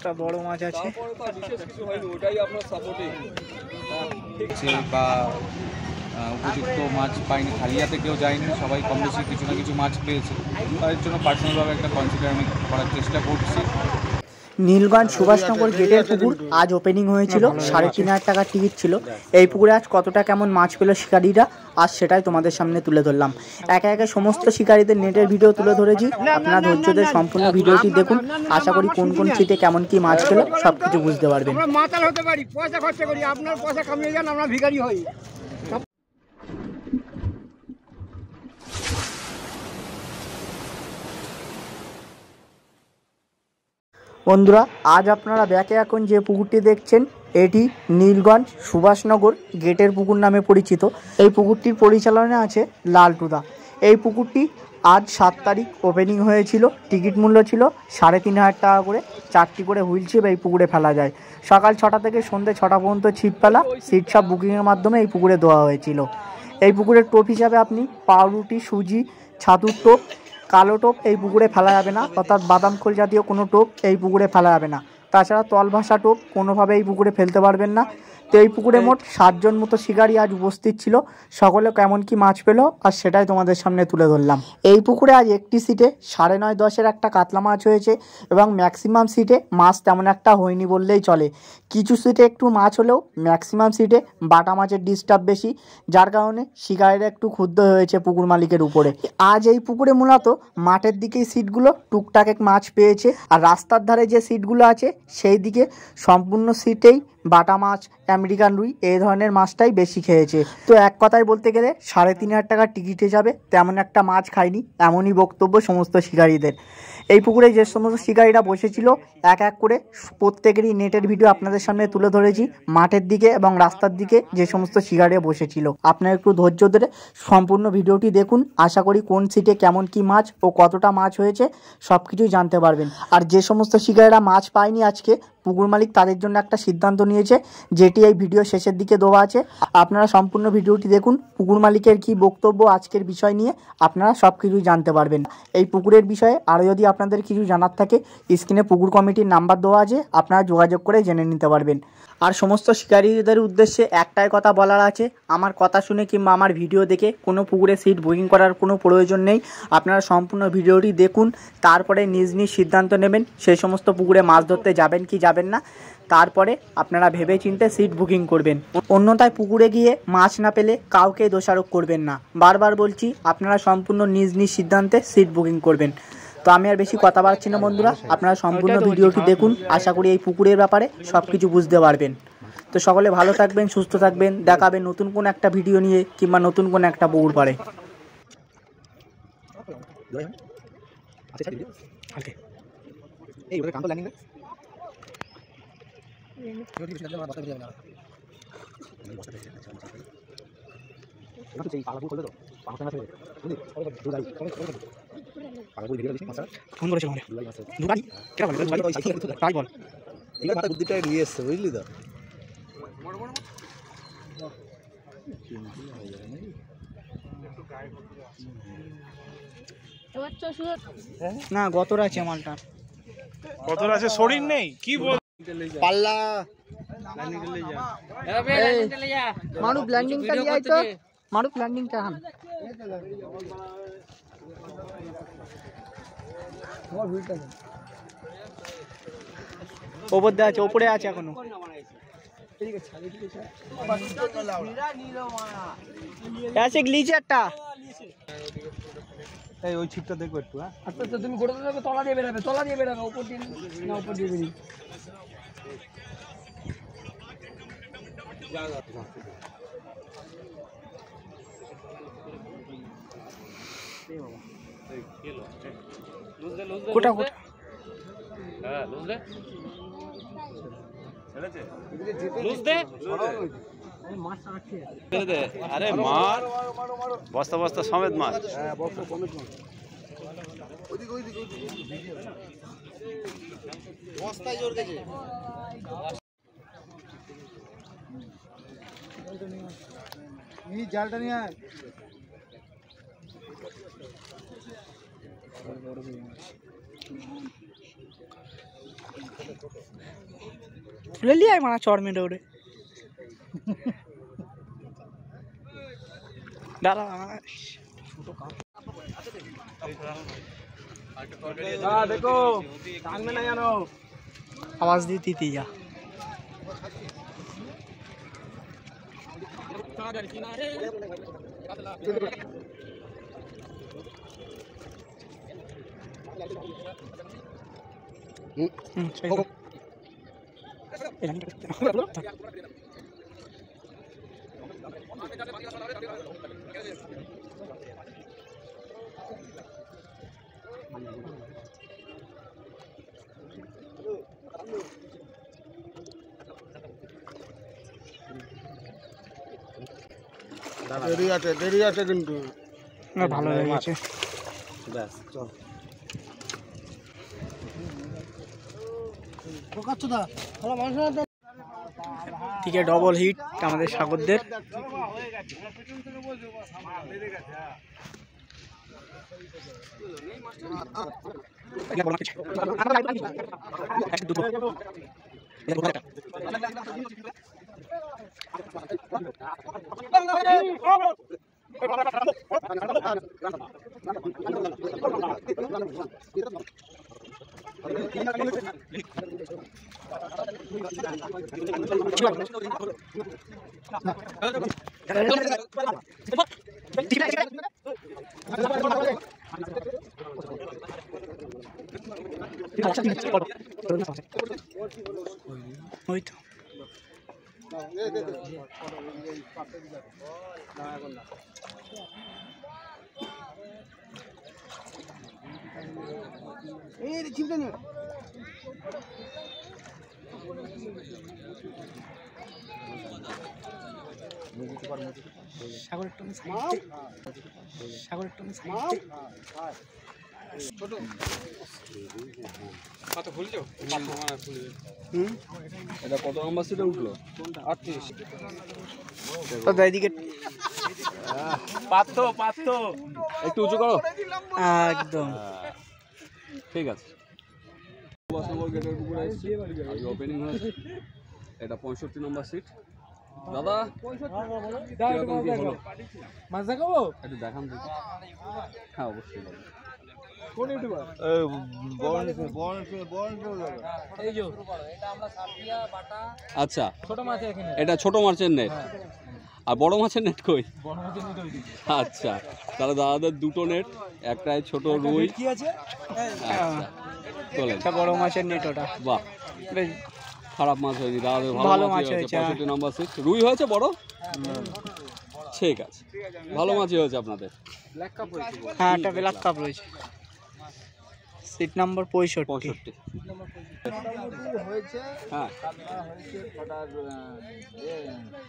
একটা বড় মাছ আছে বা উপযুক্ত মাছ পাইনি, খালি হাতে কেউ যায়নি, সবাই কম বেশি কিছু না কিছু মাছ পেয়েছে। তার জন্য পার্সোনালভাবে একটা কনসিডার আমি করার চেষ্টা করছি। নীলগঞ্জ সুভাষনগর গেটের পুকুর আজ ওপেনিং হয়েছিল, 3,500 টাকার টিকিট ছিল। এই পুকুরে আজ কতটা কেমন মাছ পেল শিকারীরা, আজ সেটাই তোমাদের সামনে তুলে ধরলাম। একে একে সমস্ত শিকারীদের নেটের ভিডিও তুলে ধরেছি, আপনারা ধৈর্য ধরে সম্পূর্ণ ভিডিওটি দেখুন। আশা করি কোন কোন সিটে কেমন কি মাছ পেল সব কিছু বুঝতে পারবেন। আমরা মাতাল হতে পারি, পয়সা খরচা করি, আপনার পয়সা কামিয়ে যান, আমরা ভিখারি হই। বন্ধুরা, আজ আপনারা ব্যাকে এখন যে পুকুরটি দেখছেন এটি নীলগঞ্জ সুভাষনগর গেটের পুকুর নামে পরিচিত। এই পুকুরটির পরিচালনায় আছে লালটুদা। এই পুকুরটি আজ 7 তারিখ ওপেনিং হয়েছিল। টিকিট মূল্য ছিল 3,500 টাকা করে। 4টি করে হুইল ছিপ এই পুকুরে ফেলা যায়। সকাল 6টা থেকে সন্ধ্যে 6টা পর্যন্ত ছিপ ফেলা, সিট সব বুকিংয়ের মাধ্যমে এই পুকুরে দেওয়া হয়েছিল। এই পুকুরের টোপ হিসাবে আপনি পাউরুটি, সুজি, ছাতুর টোপ, কালো টোপ এই পুকুরে ফেলা যাবে না, অর্থাৎ বাদাম খোল জাতীয় কোনো টোপ এই পুকুরে ফেলা যাবে না। তাছাড়া তল ভাসা টোপ কোনোভাবে এই পুকুরে ফেলতে পারবেন না। তো এই পুকুরে মোট 7 জন মতো শিকারী আজ উপস্থিত ছিল। সকলে কেমন কি মাছ পেলো আর সেটাই তোমাদের সামনে তুলে ধরলাম। এই পুকুরে আজ একটি সিটে 9.5-10-এর একটা কাতলা মাছ হয়েছে এবং ম্যাক্সিমাম সিটে মাছ তেমন একটা হয়নি বললেই চলে। কিছু সিটে একটু মাছ হলেও ম্যাক্সিমাম সিটে বাটা মাছের ডিস্টার্ব বেশি, যার কারণে শিকারীরা একটু ক্ষুব্ধ হয়েছে পুকুর মালিকের উপরে। আজ এই পুকুরে মূলত মাঠের দিকেই সিটগুলো টুকটাক মাছ পেয়েছে, আর রাস্তার ধারে যে সিটগুলো আছে সেই দিকে সম্পূর্ণ সিটেই বাটা মাছ, আমেরিকান রুই এই ধরনের মাছটাই বেশি খেয়েছে। তো এক কথায় বলতে গেলে 3,500 টাকার টিকিটে যাবে তেমন একটা মাছ খায়নি, এমনই বক্তব্য সমস্ত শিকারীদের। এই পুকুরে যে সমস্ত শিকারীরা বসেছিল এক এক করে প্রত্যেকেরই নেটের ভিডিও আপনাদের সামনে তুলে ধরেছি। মাঠের দিকে এবং রাস্তার দিকে যে সমস্ত শিকারীরা বসেছিল, আপনারা একটু ধৈর্য ধরে সম্পূর্ণ ভিডিওটি দেখুন। আশা করি কোন সিটে কেমন কি মাছ ও কতটা মাছ হয়েছে সব কিছুই জানতে পারবেন। আর যে সমস্ত শিকারীরা মাছ পায়নি আজকে, পুকুর মালিক তাদের জন্য একটা সিদ্ধান্ত নিয়েছে, যেটি এই ভিডিও শেষের দিকে দেওয়া আছে। আপনারা সম্পূর্ণ ভিডিওটি দেখুন। পুকুর মালিকের কি বক্তব্য আজকের বিষয় নিয়ে আপনারা সব কিছুই জানতে পারবেন। এই পুকুরের বিষয়ে আরও যদি আপনাদের কিছু জানার থাকে, স্ক্রিনে পুকুর কমিটির নাম্বার দেওয়া আছে, আপনারা যোগাযোগ করে জেনে নিতে পারবেন। আর সমস্ত শিকারীদের উদ্দেশ্যে একটাই কথা বলার আছে, আমার কথা শুনে কিংবা আমার ভিডিও দেখে কোনো পুকুরে সিট বুকিং করার কোনো প্রয়োজন নেই। আপনারা সম্পূর্ণ ভিডিওটি দেখুন, তারপরে নিজ নিজ সিদ্ধান্ত নেবেন সেই সমস্ত পুকুরে মাছ ধরতে যাবেন কি যাবেন না। তারপরে আপনারা ভেবে চিন্তে সিট বুকিং করবেন। অন্যথায় পুকুরে গিয়ে মাছ না পেলে কাউকে দোষারোপ করবেন না। বারবার বলছি, আপনারা সম্পূর্ণ নিজ নিজ সিদ্ধান্তে সিট বুকিং করবেন। তো আমি আর বেশি কথা বাড়ছি না বন্ধুরা, আপনারা সম্পূর্ণ ভিডিওটি দেখুন। আশা করি এই পুকুরের ব্যাপারে সব কিছু বুঝতে পারবেন। তো সকলে ভালো থাকবেন, সুস্থ থাকবেন। দেখাবেন নতুন কোন একটা ভিডিও নিয়ে কিংবা নতুন কোন একটা পুকুর পাড়ে। ফোন করেছিল তাই বল, মাথা বুদ্ধিটাই নিয়ে এসছে, বুঝলি তো। না গতরা আছে মালটা, কতটা আছে শরীর নেই কি বল পাল্লা মারুফ ল্যান্ডিংটা লিয়ে আয় তো, মারুফ ল্যান্ডিংটা হান। ওপর দিয়ে আছে, ওপরে আছে এখনো। আছে গ্লিচে একটা। এই ওই ছিপটা দেখো একটু। হ্যাঁ আচ্ছা আচ্ছা, তুমি গোটা দেবে, তলা দিয়ে বেরাবে, তলা দিয়ে বেরাবে, উপর দিয়ে না, উপর দিয়ে বেরিয়ে কোটা কোটা আরে মাছ বস্তা বস্তা সমেত মাছ। জালটা নিয়ে আয়। তুলে লিয়ে আয় মারা চর মেরে ওরে দাঁড়া দেখো টানবে না জানো आवाज दी थी या দেরি আছে কিন্তু ভালো হয়ে গেছে ব্যাস চল ठीक है डबल हिट আমাদের সাগরদের ওই তো এই চিমটা নিয়ে সাগরের টনি সাইড সাগরের টনি সাইড ছোট কত খুলছো এটা কত নম্বর সিটে উঠলো 38 তো এদিকে পাত্র একটু উঁচু করো একদম ঠিক আছে সুভাষনগর গেটের পুকুরে এসেছি আজকে ওপেনিং হয়েছে এটা 65 নম্বর সিট দাদা কিরকম কি হলো মাছ দেখাবো একটু দেখান তো হ্যাঁ অবশ্যই দাদা কোন ইউটিউবার এই যে এটা আমরা সাপিয়া বাটা আচ্ছা ছোট মাছ এখানে এটা ছোট মাছের নেট আর বড় মাছের নেট কই বড় মাছের নিতে হইছে আচ্ছা তাহলে দাদাদের দুটো নেট একটাই ছোট রুই কি আছে আচ্ছা চলেন একটা বড় মাছের নেট ওটা বাহ বেশ খারাপ মাছ হয়নি দাদাদের ভালো ভালো মাছ মাছ হয়েছে, হয়েছে 65 নম্বর সিট রুই হয়েছে বড় ঠিক আছে ভালো মাছই হয়েছে আপনাদের ব্ল্যাক কাপ হয়েছে হ্যাঁ একটা ব্ল্যাক কাপ রয়েছে সিট নাম্বার 65 65 হয়েছে হ্যাঁ হয়েছে ফটার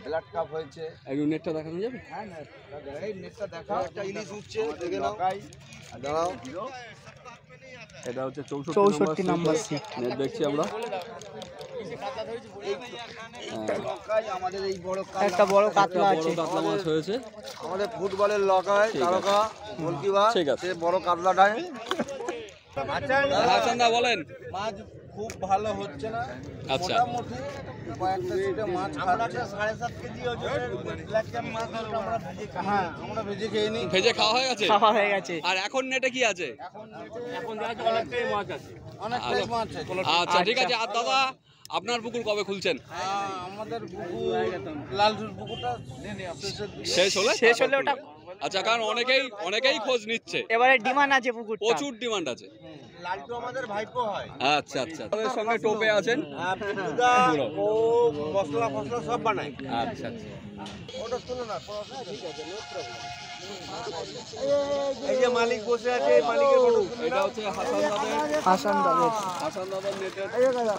ব্লাড কাপ হয়েছে একটু নেটটা দেখানো যাবে হ্যাঁ এই নেটটা দেখা একটা ইলিশ উঠছে দেখে নাও দাঁড়াও এটা হচ্ছে 64 নাম্বার সিট নেট দেখছি আমরা আমাদের এই বড় একটা বড় কাতলা বড় আছে কাতলা মাছ হয়েছে আমাদের ফুটবলের লকায় ঠিক আছে। তারকা গোলকিপার ঠিক আছে। সে বড় কাতলাটায় হাসান দা বলেন মাছ খুব ভালো হচ্ছে না আচ্ছা মোটামুটি কয়েকটা সিটে মাছ খাচ্ছে 7.5 কেজি ওজনের ব্ল্যাক ক্যাপ মাছ আমরা ভেজে খাই হ্যাঁ আমরা ভেজে খেয়ে নিই ভেজে খাওয়া হয়ে গেছে খাওয়া হয়ে গেছে আর এখন নেটে কি আছে এখন দেখা অনেকটাই মাছ আছে অনেক ফ্রেশ মাছ আছে আচ্ছা ঠিক আছে আর দাদা আপনার পুকুর কবে খুলছেন আমাদের পুকুর লালটুর পুকুরটা শেষ হলে ওটা আচ্ছা কারণ অনেকেই খোঁজ নিচ্ছে এবারে ডিমান্ড আছে পুকুরটা প্রচুর ডিমান্ড আছে লালটু আমাদের ভাইপো হয় আচ্ছা আচ্ছা তাদের সঙ্গে টোপে আছেন পিন্টুদা ও মশলা সব বানায় আচ্ছা আচ্ছা ওটা শুনো না ঠিক আছে নো প্রবলেম এই যে মালিক বসে আছে মালিকের ফটো এটা হচ্ছে হাসান দাদের হাসান দাদার নেটের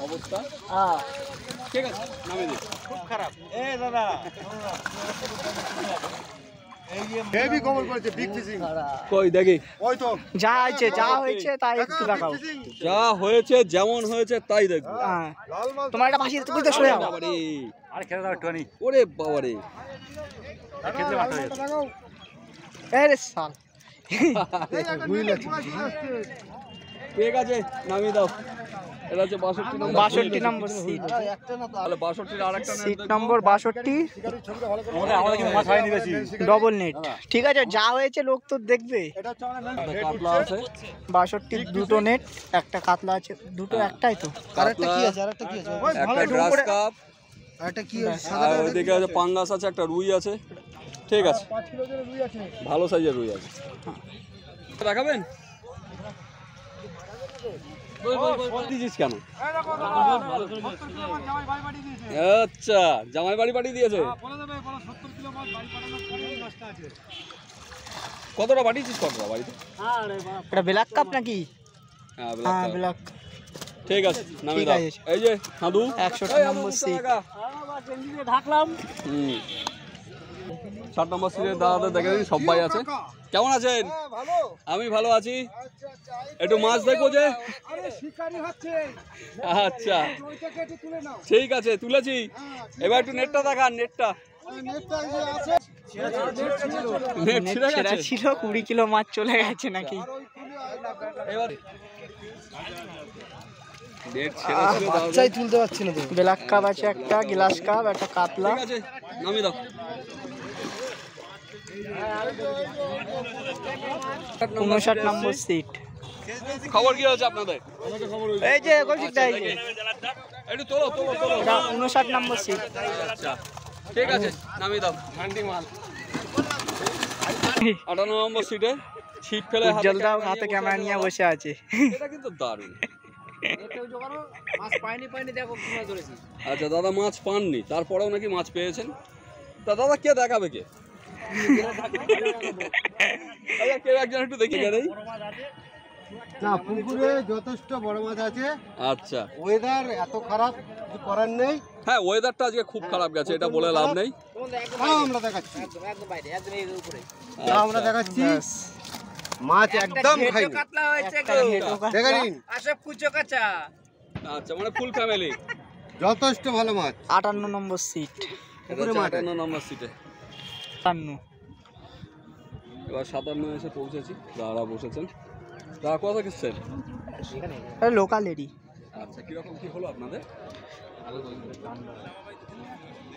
অবস্থা হ্যাঁ ঠিক আছে নামে দিন খুব খারাপ এই দাদা এই যে হেভি কভার করেছে বিগ ফিশিং কই দেখি ওই তো যা হয়েছে তাই একটু দেখাও যা হয়েছে যেমন হয়েছে তাই দেখবো হ্যাঁ লাল মাছ তোমার একটা ভাসি তুই তো সরে যাও বাবারে আরে খেতে দাও একটুখানি ওরে বাবারে খেতে মাছ হয়ে যাচ্ছে আরে সাল ঠিক আছে নামিয়ে দাও এটা হচ্ছে 62 নম্বর 62 নম্বর সিট। তাহলে 62 এর আরেকটা সিট নম্বর 62 ডবল নেট। ঠিক আছে, যা হয়েছে লোক তো দেখবে। কাতলা আছে, 62 দুটো নেট, একটা কাতলা আছে, দুটো একটাই তো। আরেকটা কি আছে? একটা গ্রাস কাপ, আর ওইদিকে আছে পাঙ্গাস আছে, একটা রুই আছে। ঠিক আছে, ভালো সাইজের রুই আছে। দেখাবেন দিয়েছিস কেন? আচ্ছা, জামাই বাড়ি পাঠিয়ে দিয়েছে। কতটা পাঠিয়েছিস? কতটা বাড়িতে? এটা ব্ল্যাক কাপ নাকি? হ্যাঁ, হ্যাঁ, ব্ল্যাক। ঠিক আছে, নামিয়ে ঠিক দাও। আছে। এই যে সাধু 61 নম্বর সিট। 60 নম্বর সিটের দাদাদের দেখে দিন, সবাই আছে। কেমন আছেন? আমি ভালো আছি। একটু মাছ দেখবো যে। আচ্ছা, ঠিক আছে, তুলেছি। এবার একটু নেটটা দেখান, নেটটা। নেট ছিঁড়ে সেটা গেছে? ছিল 20 কিলো মাছ চলে গেছে নাকি? এবার নেট ছেড়ে ছিল, বাচ্চাই তুলতে পারছি না। ব্ল্যাক কাপ আছে, একটা গ্লাস কাপ, একটা কাতলা। ঠিক আছে, নামিয়ে দাও। 59 নম্বর সিট। খবর কি হচ্ছে আপনাদের? এই যে কৌশিকদা, এই যে একটু তোলো তোলো তোলো। এটা 59 নম্বর সিট। আচ্ছা, ঠিক আছে, নামিয়ে দাও। 58 নম্বর সিটে ছিট ফেলে হাতে উজ্জ্বলদাও ক্যামেরা হাতে নিয়ে ক্যামেরা নিয়ে বসে আছে। এটা কিন্তু দারুণ। মাছ পাইনি দেখো কি মাছ ধরেছি। আচ্ছা, দাদা মাছ পাননি, তারপরেও নাকি মাছ পেয়েছেন। তা দাদা কে দেখাবে? কে? আচ্ছা, কেউ একজন একটু দেখি নেই। না, পুকুরে যথেষ্ট বড় মাছ আছে। আচ্ছা, ওয়েদার এত খারাপ, কিছু করার নেই। হ্যাঁ, ওয়েদারটা আজকে খুব খারাপ গেছে, এটা বলে লাভ নেই। তাও আমরা দেখাচ্ছি, একদম বাইরে, একদম এই উপরে। তাও আমরা দেখাচ্ছি। মাছ একদম খাইনি। কাতলা হয়েছে একটা গো। ঘেটো কাতলা। দেখে নিন, আসব কুচো কাঁচা। আচ্ছা, মানে ফুল ফ্যামিলি। যথেষ্ট ভালো মাছ। 58 নম্বর সিট। এটা হচ্ছে 58 নম্বর সিটে। 57। এবার 57 এসে পৌঁছেছি, দাদা বসেছেন। দাদা কোথা থেকে এসছেন? লোকালেরই। আচ্ছা, কিরকম কি হলো আপনাদের?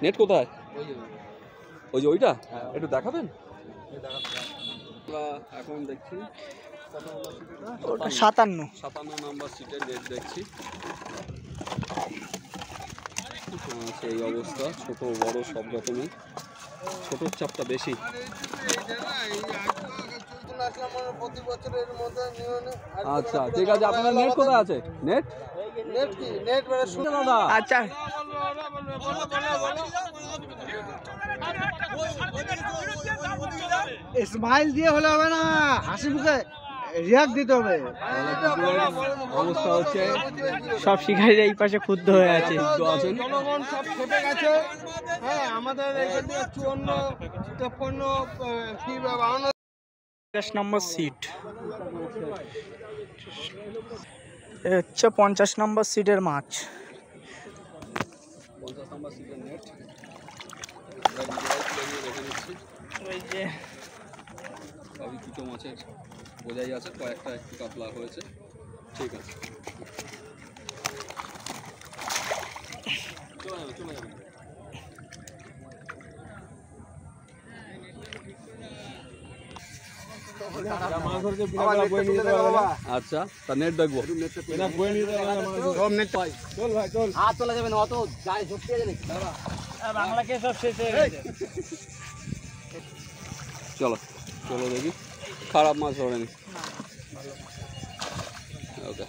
নেট কোথায়? ওই যে ওইটা, একটু দেখাবেন? আমরা এখন দেখছি ওটা 57। 57 নম্বর সিটের নেট দেখছি। সেই অবস্থা, ছোট বড় সব রকমই। ছোটোর চাপটা বেশি। আচ্ছা, ঠিক আছে, আপনার নেট কোথায় আছে? নেট নেট কি? নেট বেড়ে শুনে দাদা। আচ্ছা, স্মাইল দিয়ে হলে হবে না, হাসি মুখে রিয়াক্ট দিতে হবে। অবস্থা হচ্ছে সব শিকারীরা এই পাশে ক্ষুব্ধ হয়ে আছে। আছেন। জনগণ সব খেপে গেছে। হ্যাঁ, আমাদের এখানে 54, 53, কি 52 50 নম্বর সিট। এ হচ্ছে 50 নম্বর সিটের মাছ। 50 নম্বর সিটের নেট। ওই যে সবই কুটো মাছের বোঝাই আছে, কয়েকটা একটু কাতলা হয়েছে। ঠিক আছে, চলে যাবে চলে যাবে। আচ্ছা, তা নেট দেখবো। হাত তোলা যাবে না, অত গায়ে ঝুঁকিয়ে যাবে নাকি? বাংলাকে সব শেষ হয়ে গেছে। চলো চলো দেখি, খারাপ মাছ ধরেনি। ওকে,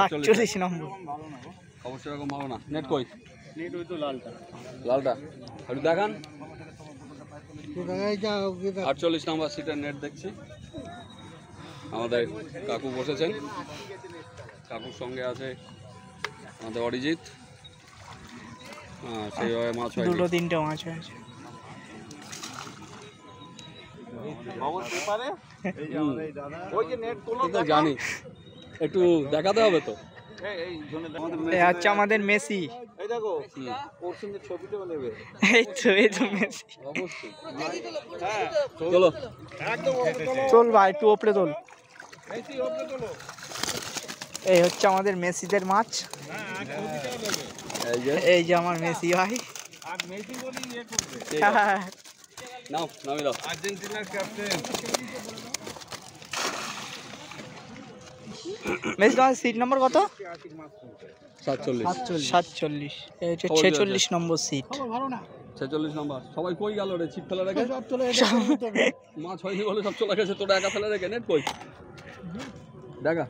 48 নম্বর। অবশ্যই এরকম ভালো না। নেট কই? লালটা একটু দেখান। 48 নম্বর সিটের নেট দেখছি। আমাদের কাকু বসেছেন, কাকুর সঙ্গে আছে আমাদের অরিজিৎ। হ্যাঁ, সেইভাবে মাছ হয়। দুটো তিনটে মাছ হয়েছে। জানি, একটু দেখাতে হবে তো। এ হচ্ছে আমাদের মেসি। এই তো, এই তো মেসি। অবশ্যই, চলো চল ভাই, একটু ওপরে তোল। এই হচ্ছে আমাদের মেসিদের মাছ। এই যে আমার মেসি ভাই। নাও নামিয়ে দাও। আর্জেন্টিনার ক্যাপ্টেন। মেসি তোমার সিট নম্বর কত? 47 47। এই হচ্ছে 46 নম্বর সিট। 46 নম্বর। সবাই কই গেল রে? ছিপ ফেলে রেখে মাছ হয়নি বলে সব চলে গেছে। তোরা একা ফেলে রেখে নেট কই? দেখা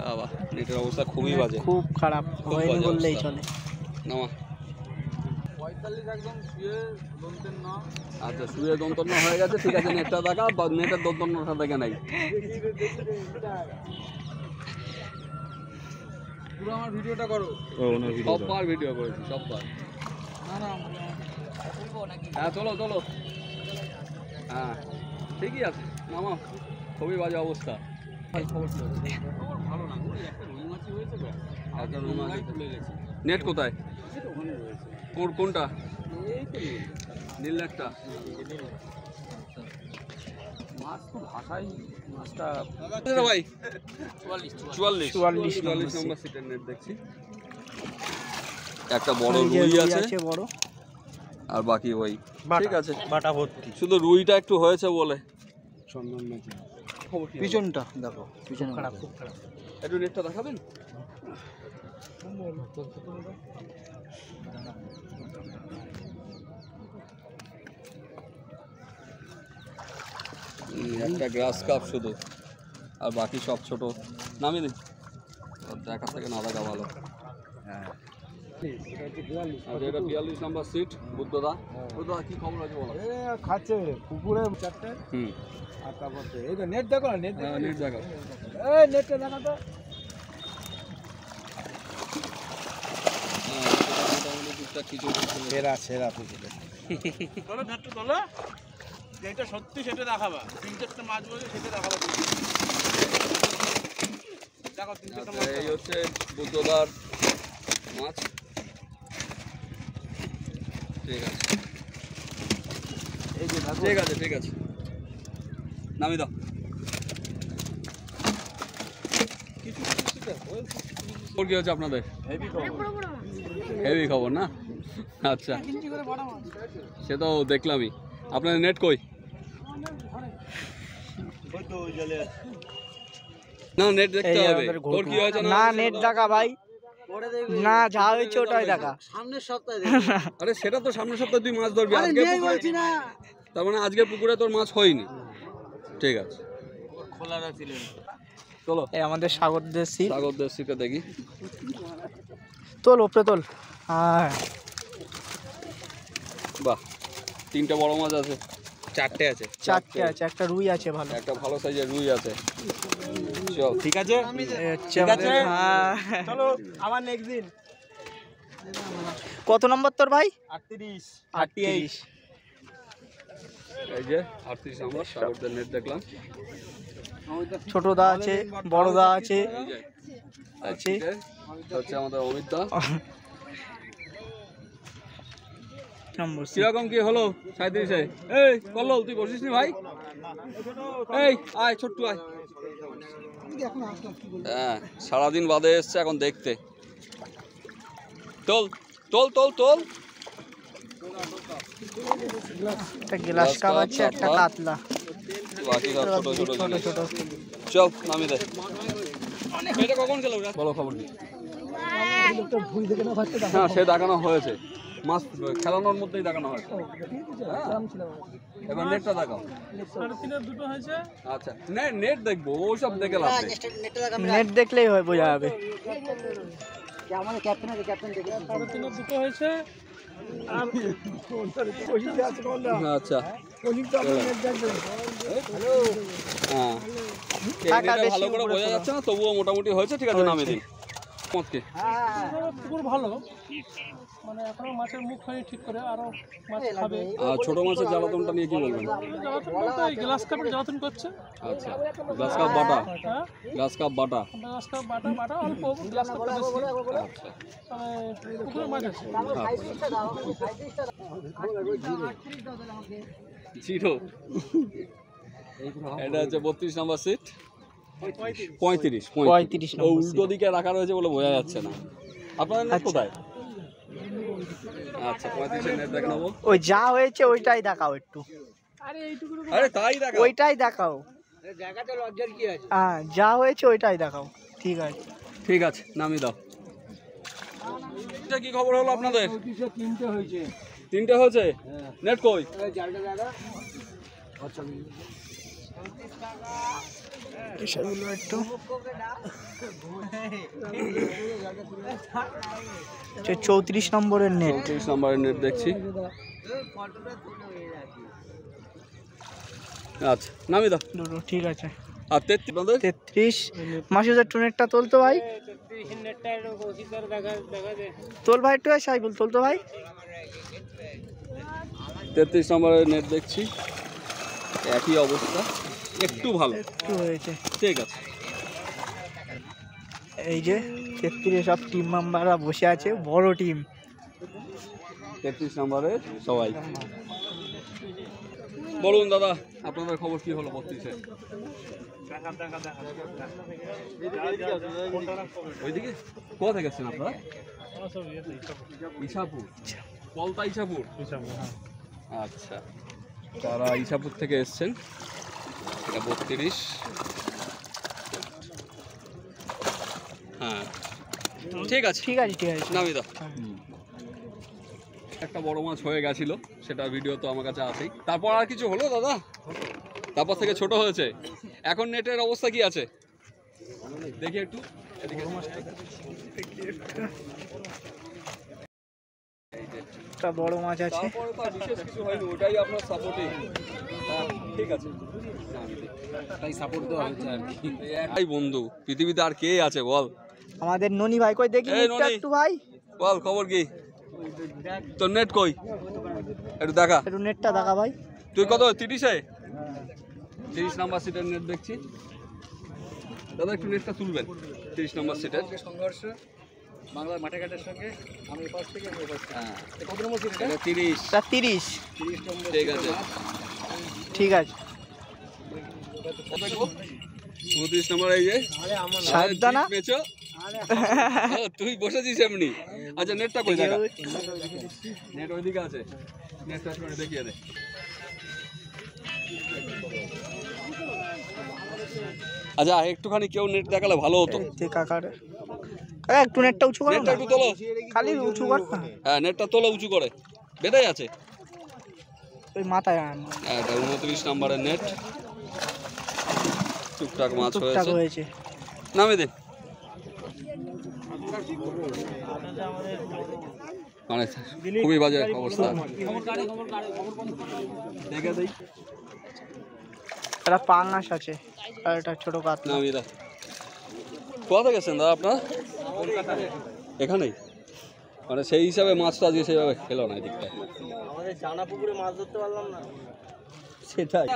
বাবা, নেটের অবস্থা খুবই বাজে, খুব খারাপ, হয়নি বাজে বললেই অবস্থা। চলে। নামা 45 একদম শুয়ে দন্তের না। আচ্ছা, শুয়ে দন্তন্য হয়ে গেছে, ঠিক আছে। নেটটা দেখা, বা নেটের দন্তন্যটা দেখে নাই। পুরো আমার ভিডিওটা করো। সববার ভিডিও করেছি, সববার। হ্যাঁ চলো চলো, হ্যাঁ ঠিকই আছে, নামা। খুবই বাজে অবস্থা। নেট কোথায়? কোনটা? নীল নেটটা। মাছ তো ভাষাই, মাছটা ভাই 44 নম্বর সিটের নেট দেখছি। একটা বড় রুই আছে বড়, আর বাকি ওই ঠিক আছে বাটা ভর্তি। শুধু রুইটা একটু হয়েছে বলে। পিছনটা দেখো, পিছনে খারাপ, খুব খারাপ। একটু নেটটা দেখাবেন? একটা গ্রাস কাপ শুধু, আর বাকি সব ছোট। নামিয়ে দিন, দেখা থেকে না দেখা ভালো। আচ্ছা, এটা 42 নম্বর সিট। বুদ্ধদা, বুদ্ধদা কি খবর আছে বলো? খাচ্ছে পুকুরে চারটে। আর তারপর এই তো নেট দেখো না, নেট নেট দেখা। এই নেটটা দেখা তো। মোটামুটি টুকটাক কিছু সেরা সেরা পুকুরে। তোলো নেটটা তোলো, যেটা সত্যি সেটা দেখাবা। 3-4টা মাছ বলে সেটা দেখাবা। দেখো 3-4টা মাছ। এই হচ্ছে বুদ্ধদার মাছ। ঠিক আছে, ঠিক আছে, ঠিক আছে, নামিয়ে দাও। কি হচ্ছে আপনাদের? হেভি খবর না? আচ্ছা, সে তো দেখলামই। আপনাদের নেট কই? না, নেট দেখতে হবে। ওর কি হয়েছে না, নেট দেখা ভাই, না যা হয়েছে ওটাই দেখা। সামনের সপ্তাহে আরে সেটা তো সামনের সপ্তাহে তুই মাছ ধরবি, আজকে পুকুরে, তার মানে আজকে পুকুরে তোর মাছ হয়নি। ঠিক আছে, খোলা রাখছিলেন। চলো এই আমাদের সাগরদের সিট। সাগরদের সিটে দেখি। তোল ওপরে তোল। হ্যাঁ, বাহ, 3টে বড় মাছ আছে। 4টে আছে। 4টে আছে, একটা রুই আছে ভালো। একটা ভালো সাইজের রুই আছে। চল, ঠিক আছে, এই হচ্ছে আমাদের, হ্যাঁ। চলো আবার নেক্সট দিন। কত নম্বর তোর ভাই? 38 38। এই যে 38 নম্বর সাগরদের নেট দেখলাম। ছোট দা আছে, বড় দা আছে। এই যে আছে, হচ্ছে আমাদের অমিত দা। নম্বর কিরকম কি হলো 37-এ? এই কল্লোল, তুই বসিস নি ভাই? এই আয় ছোট্টু আয়। হ্যাঁ, সারাদিন বাদে এসছে এখন দেখতে। তোল তোল তোল তোল। একটা গ্লাস কাপ আছে, একটা কাতলা। বাকি সব ছোট ছোট ছোট জিনিস। ছোট। চল নামিয়ে দে। এটা কখন গেল? বলো খবর কি? হ্যাঁ, সে দেখানো হয়েছে, মাছ খেলানোর মধ্যেই দেখানো হয়েছে। এবার নেটটা দেখাও। আচ্ছা, নেট দেখবো, ওসব দেখে লাভ নেই। নেট দেখলেই হয়, বোঝা যাবে। আমাদের ক্যাপ্টেন আছে, ক্যাপ্টেন দেখে আচ্ছা, হ্যাঁ, টাকা নেটে বেশি ভালো করে উপরে বোঝা তোলো। যাচ্ছে না, তবুও মোটামুটি হয়েছে। ঠিক আছে, নামিয়ে দিন। মতকে পুকুর ভালো, মানে এখনো মাছের মুখ হয়নি ঠিক করে, আরো মাছ খাবে। আর ছোট মাছের জ্বালাতনটা নিয়ে কি বলবেন? জ্বালাতন বলতে ওই গ্লাস কাপের জ্বালাতন করছে। আচ্ছা, গ্লাস কাপ বাটা, হ্যাঁ, গ্লাস কাপ বাটা। গ্লাস কাপ বাটা বাটা অল্প, গ্লাস কাপটা বেশি। আচ্ছা, মানে পুকুরে মাছ আছে। জিরো। এটা হচ্ছে 32 নম্বর সিট, 35 35 নম্বর উল্টো দিকে রাখা রয়েছে বলে বোঝা যাচ্ছে না। আপনাদের নেট কোথায়? আচ্ছা 35 নেট দেখে নেবো। ওই যা হয়েছে ওইটাই দেখাও একটু, আরে তাই দেখো, ওইটাই দেখাও। জায়গাতে লজ্জার কি আছে? হ্যাঁ যা হয়েছে ওইটাই দেখাও। ঠিক আছে ঠিক আছে নামিয়ে দাও। এটা কি খবর হলো আপনাদের? 3টে হয়েছে। 3টে হয়েছে, নেট কই? জায়গা জায়গা সেগুলো একটু 34 নম্বরের নেট। 34 নম্বরের নেট দেখছি। আচ্ছা নামিয়ে দাও। দুটো ঠিক আছে। আর 33 আপনাদের? 33 মাসুদ একটু নেটটা তোলতো ভাই, তোল ভাই একটু, সাইবুল তোলতো ভাই। 33 নম্বরের নেট দেখছি, একই অবস্থা, একটু ভালো একটু হয়েছে। ঠিক আছে। এই যে 33 সব টিম মেম্বাররা বসে আছে, বড় টিম। 33 নম্বরের সবাই বলুন দাদা আপনাদের খবর কি হলো? 32-এ ওইদিকে কোথা থেকে এসছেন আপনারা? ইসাপুর, পলতা ইসাপুর। আচ্ছা তারা ইসাপুর থেকে এসছেন। এটা 32। হ্যাঁ ঠিক আছে ঠিক আছে ঠিক আছে। নামিয়ে দাও। একটা বড় মাছ হয়ে গেছিল, সেটা ভিডিও তো আমার কাছে আছেই। তারপর আর কিছু হলো দাদা? তারপর থেকে ছোট হয়েছে। এখন নেটের অবস্থা কি আছে দেখি একটু এদিকে। একটা বড় মাছ আছে। তারপরে তো আর বিশেষ কিছু হয়নি, ওটাই আপনার সাপোর্টিং। ঠিক আছে তাই সাপোর্ট দেওয়া হচ্ছে আর কি। এই বন্ধু পৃথিবীতে আর কে আছে বল? আমাদের ননি ভাই কই দেখি এই নেটটা ননি। একটু ভাই, বল খবর কি? তোর নেট কই একটু দেখা। একটু নেটটা দেখা ভাই। তুই কত 30-এ? 30 নম্বর সিটের নেট দেখছি। দাদা একটু নেটটা তুলবেন। 30 নম্বর সিটের সংঘর্ষ বাংলার মাঠেঘাটের সঙ্গে আমি পাশ থেকে হ্যাঁ কত নম্বর সিট? এটা 30। তা 30 নম্বর। ঠিক আছে ঠিক আছে। 29 নম্বর এই যে সাবধানা। মেচো। তুই বসেছিস এমনি। আচ্ছা নেটটা কই দেখা? নেট ওইদিকে আছে, নেটটা একটু দেখিয়ে দে। আচ্ছা একটুখানি কেউ নেট দেখালে ভালো হতো। কাকার একটু নেটটা উঁচু করো নেটটা না, একটু তোলো। খালি উঁচু কর না, হ্যাঁ নেটটা তোলো উঁচু করে, বেঁধে আছে। ওই মাথায় আন। হ্যাঁ এটা 29 নম্বরের নেট, টুকটাক মাছ টুকটাক হয়েছে। হয়েছে। নামিয়ে দে। মানে খুবই বাজে অবস্থা। দেখে দেই। একটা পাঙাশ আছে আর একটা ছোট কাতলা। নামিয়ে দাও। কোথা থেকে গেছেন দাদা আপনার? এখানেই, মানে সেই হিসাবে মাছটা আজকে সেইভাবে খেলো না এদিকটা। আমাদের জানা পুকুরে মাছ ধরতে পারলাম না। সেটাই।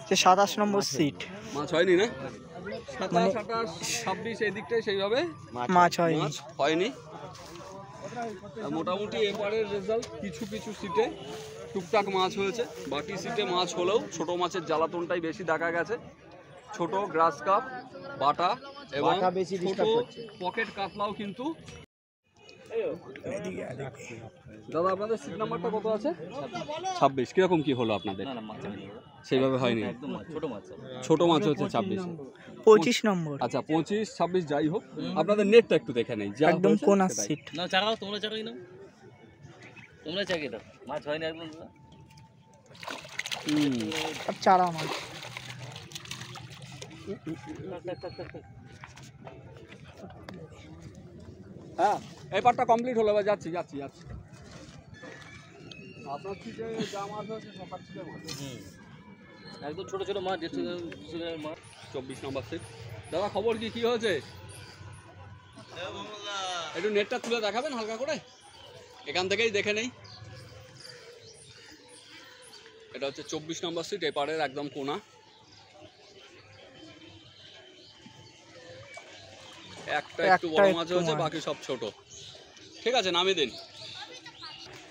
27 নম্বর সিট মাছ হয়নি না? 27, 28, 26 এই দিকটাই সেইভাবে মাছ হয়নি। মাছ হয়নি। মোটামুটি এবারের রেজাল্ট কিছু কিছু সিটে টুকটাক মাছ হয়েছে, বাকি সিটে মাছ হলেও ছোট মাছের জ্বালাতনটাই বেশি দেখা গেছে। ছোট গ্রাস কাপ, বাটা এবং ছোট পকেট কাতলাও কিন্তু। দাদা আপনাদের সিট নাম্বারটা কত আছে? 26। কিরকম কি হলো আপনাদের? সেইভাবে হয়নি, ছোট মাছ হচ্ছে 26। 25 নম্বর। আচ্ছা 25, 26 যাই হোক, আপনাদের নেটটা একটু দেখে নেই। যা একদম হয়েছে কোনার সেটাই। সিট। না চাকাও তোমরা চাকাই নাও, তোমরা চাকিয়ে দাও। মাছ হয় না একদম। আর চারা মাছ। হ্যাঁ এই পার্টটা কমপ্লিট হলো, এবার যাচ্ছি যাচ্ছি যাচ্ছি। আপনার সিটে যা মাছ হয়েছে সকাল ছিল মাছ একদম ছোট ছোট মাছ, 150 গ্রামের মাছ। 24 নম্বর সিট। দাদা খবর কি হয়েছে? একটু নেটটা তুলে দেখাবেন হালকা করে, এখান থেকেই দেখে নেই। এটা হচ্ছে 24 নম্বর সিট, এপারের একদম কোনা। একটা একটু বড় মাছ হয়েছে, বাকি সব ছোট। ঠিক আছে নামিয়ে দিন।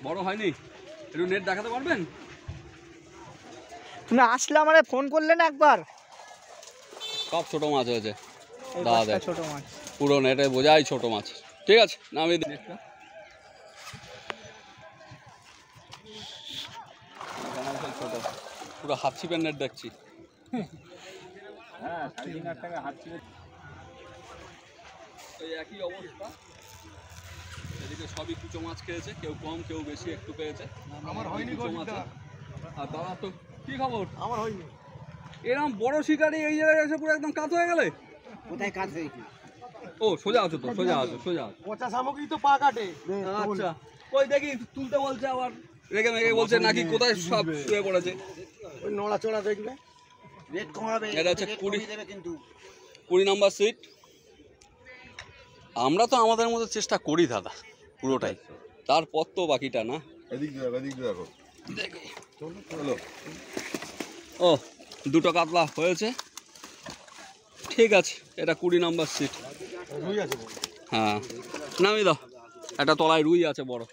বড় হয়নি, একটু নেট দেখাতে পারবেন? তুমি আসলে আমারে ফোন করলে না একবার? সব ছোট মাছ হয়েছে এই দাদা পাঁচটা দেখ। ছোট মাছ। পুরো নেটে বোঝাই ছোট মাছ। ঠিক আছে নামিয়ে দিন একটা। ছোট পুরো হাফ ছিপের নেট দেখছি। হ্যাঁ 3.5 টাকা হাত ছিল। এই একই অবস্থা, এদিকে সবই কুচো মাছ খেয়েছে, কেউ কম কেউ বেশি একটু পেয়েছে। আমার হয়নি কুচো মাছ। গোটা। আর দাদা তো কি খবর? আমার হয়নি। এরকম বড় শিকারি এই জায়গায় এসে পুরো একদম কাত হয়ে গেলে? কোথায় কাজ হয়েছে? ও সোজা আছো তো, সোজা আছো, সোজা আছো। পচা সামগ্রী তো পা কাটে। আচ্ছা ওই দেখি তুলতে বলছে, আবার রেগে মেগে বলছে নাকি কোথায় সব শুয়ে পড়েছে। ওই নড়াচড়া দেখবে। রেট কমাবে, এটা হচ্ছে রেট 20 কমিয়ে দেবে কিন্তু। 20 নম্বর সিট। আমরা তো আমাদের মতো চেষ্টা করি দাদা পুরোটাই, তারপর তো বাকিটা না। এদিক দেখো দেখি ও দুটো কাতলা হয়েছে। ঠিক আছে, এটা 20 নম্বর সিট। রুই আছে। হ্যাঁ নামিয়ে দাও, একটা তলায় রুই আছে বড়।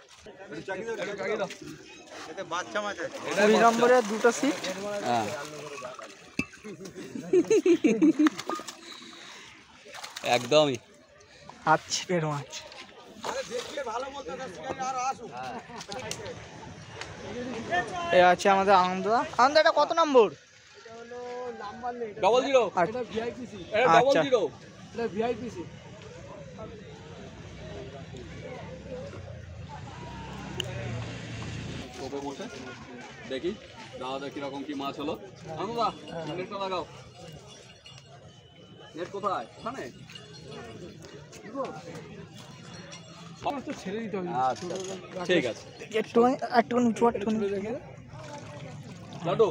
এতে বাচ্চা মাছ আছে। 20 নম্বরের দুটো সিট। হ্যাঁ একদমই হাত ছিপের মাছ। এ আছে আমাদের আনন্দদা। আনন্দদা এটা কত নম্বর? ডবল জিরো, আচ্ছা। এটা ডবল আচ্ছা। জিরো। এটা ভিআইপি সিট। টোপে বসে দেখি দাদা কিরকম কি মাছ হলো। আনন্দদা নেটটা লাগাও। নেট কোথায়? ওখানে? আমার তো ছেড়ে দিতে হবে। আচ্ছা ঠিক আছে। একটুখানি লাডু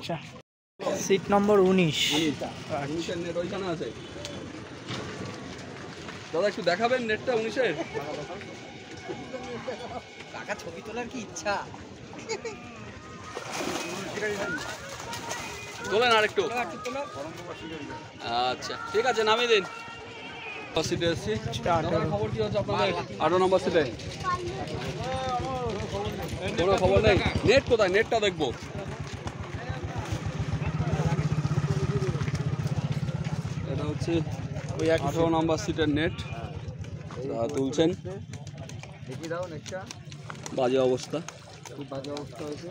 সিট নম্বর 19। উনিশের নেট ওইখানে আছে। দাদা একটু দেখাবেন নেটটা 19-এর? কাকা ছবি তোলার কি ইচ্ছা? তোলেন আর একটু। আচ্ছা ঠিক আছে নামিয়ে দিন। সিটে এসছি। দাদার খবর কি হচ্ছে আপনাদের? 18 নম্বর সিটে কোনো খবর নেই। নেট কোথায়? নেটটা দেখবো। এটা হচ্ছে 18 নম্বর সিটের নেট। দাদা তুলছেন। দেখি দাও নেটটা। বাজে অবস্থা। খুব বাজে অবস্থা হয়েছে।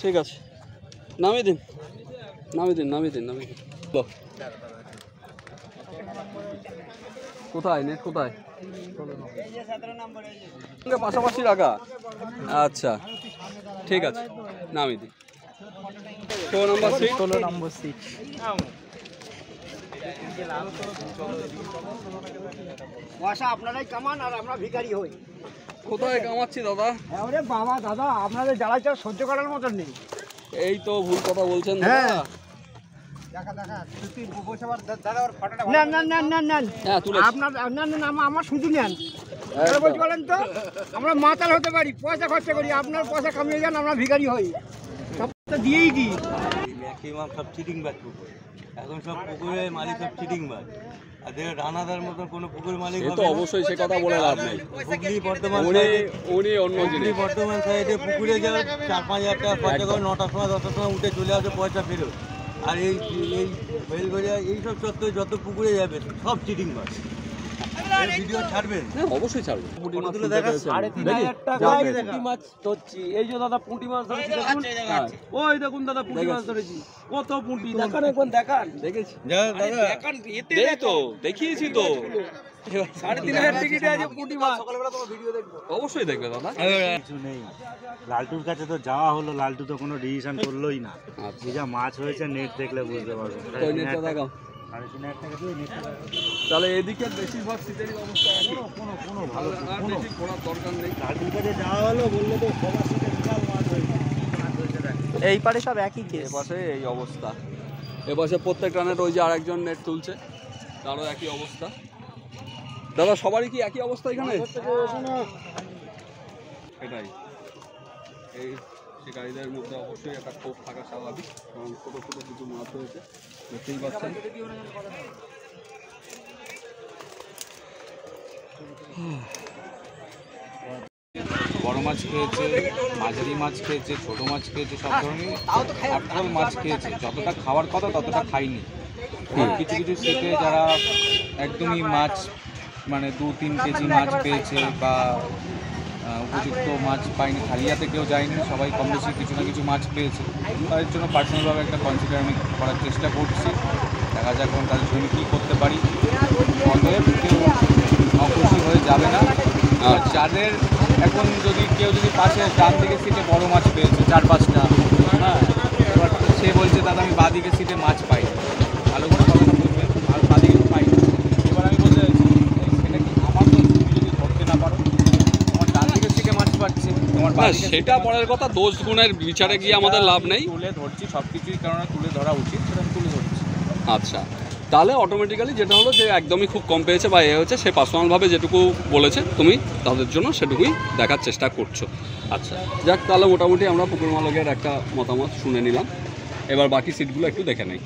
ঠিক আছে নামিয়ে দিন, নামিয়ে দিন, নামিয়ে দিন, নামিয়ে দিন। লো। কোথায় নেট কোথায়? সঙ্গে পাশাপাশি রাখা। আচ্ছা ঠিক আছে নামিয়ে দিন। 16 নম্বর সিট। 16 নম্বর সিট। পয়সা আপনারাই কামান আর আমরা ভিখারি হই। কোথায় কামাচ্ছি দাদা? আরে বাবা দাদা, আপনাদের জ্বালা চাল সহ্য করার মতন নেই। এই তো ভুল কথা বলছেন দাদা। না না না না না, হ্যাঁ তুলে আপনার না না না, আমার শুধু নেন। বলতে বলেন তো, আমরা মাতাল হতে পারি, পয়সা খরচা করি, আপনার পয়সা কামিয়ে যান, আমরা ভিখারি হই। সব তো দিয়েই দিই। ম্যাক্সিমাম সব চিটিং বাজ পুকুর। এখন সব পুকুরের মালিক সব চিটিং বাজ। আর দেখো রানাদার মতো কোনো পুকুর মালিক সে তো অবশ্যই, সে কথা বলে লাভ নেই। হুগলি বর্তমান উনি অন্য জিনিস। বর্তমান সাইডে পুকুরে যাও 4-5 হাজার টাকা খরচা করে 9টার সময় 10টার সময় উঠে চলে আসে, পয়সা ফেরত। আর এই বেলগড়িয়া এইসব চত্বরে যত পুকুরে যাবে সব চিটিং মাছ। ভিডিও ছাড়বেন? হ্যাঁ অবশ্যই ছাড়বো। পুঁটি মাছ তুলতে পেরেছেন? 3,500 টাকায় পুঁটি মাছ ধরছি। এই যে দাদা পুঁটি মাছ ধরেছি দেখুন। ওই দেখুন দাদা পুঁটি মাছ ধরেছি। কত পুঁটি দেখান, একবার দেখান। দেখেছি দেখান এতে এই তো দেখিয়েছি তো। 3,500 টিকিটে আছে পুঁটি মাছ। অবশ্যই দেখবে দাদা। কিছু নেই। লালটুর কাছে তো যাওয়া হলো, লালটু তো কোনো ডিসিশন করলোই না। যে যা মাছ হয়েছে নেট দেখলে বুঝতে পারবে। ওই নেটটা দেখাও। 3,500 টাকা দিয়ে নেটটা দেখাও। তাহলে এদিকে বেশিরভাগ সিটেরই অবস্থা একই। কোনো ভালো আর বেশি ঘোরার দরকার নেই। লালটুর কাছে যাওয়া হলো, বললো তো সবার সাথে বিশাল মাছ হয়েছে। মাছ হয়েছে দেখ। এই পারে সব একই কেস। এপাশে এই অবস্থা। এপাশে প্রত্যেক রানের ওই যে আরেকজন নেট তুলছে, তারও একই অবস্থা। দাদা সবারই কি একই অবস্থা এখানে? এটাই, এই শিকারীদের মধ্যে অবশ্যই একটা ক্ষোভ থাকা স্বাভাবিক, কারণ ছোটো ছোটো কিছু মাছ হয়েছে, দেখতেই পাচ্ছেন। বড় বড় মাছ খেয়েছে, মাঝারি মাছ খেয়েছে, ছোট মাছ খেয়েছে, সব ধরনের অ্যাপ্রল মাছ খেয়েছে। যতটা খাওয়ার কথা ততটা খাইনি। এবং কিছু কিছু সিটে যারা একদমই মাছ মানে 2-3 কেজি মাছ পেয়েছে বা উপযুক্ত মাছ পায়নি, খালি হাতে কেউ যায়নি, সবাই কম বেশি কিছু না কিছু মাছ পেয়েছে। তাদের জন্য পার্সোনালভাবে একটা কনসিডার আমি করার চেষ্টা করছি। দেখা যাক এখন তাদের জন্য কী করতে পারি। অতএব কেউ অখুশি হয়ে যাবে না। আর যাদের এখন যদি কেউ পাশে ডান দিকে সিটে বড় মাছ পেয়েছে 4-5টা, হ্যাঁ, এবার সে বলছে দাদা আমি বাঁদিকে সিটে মাছ পাই, ভালো করে কথাটা বলবেন, আর বাঁদিকে পাই। এবার আমি বলতে চাইছি সেটা কি আমার তো তুমি যদি ধরতে না পারো, তোমার ডান দিকে সিটে মাছ পাচ্ছে, তোমার সেটা পরের কথা, দোষ গুণের বিচারে গিয়ে আমাদের লাভ নেই। তুলে ধরছি সব কিছুই, কারণ তুলে ধরা উচিত, সেটা আমি তুলে ধরছি। আচ্ছা, তাহলে অটোমেটিক্যালি যেটা হলো যে একদমই খুব কম পেয়েছে বা হচ্ছে, সে পার্সোনালভাবে যেটুকু বলেছে তুমি তাদের জন্য সেটুকুই দেখার চেষ্টা করছো। আচ্ছা যাক, তাহলে মোটামুটি আমরা পুকুর মালকের একটা মতামত শুনে নিলাম। এবার বাকি সিটগুলো একটু দেখে নেই।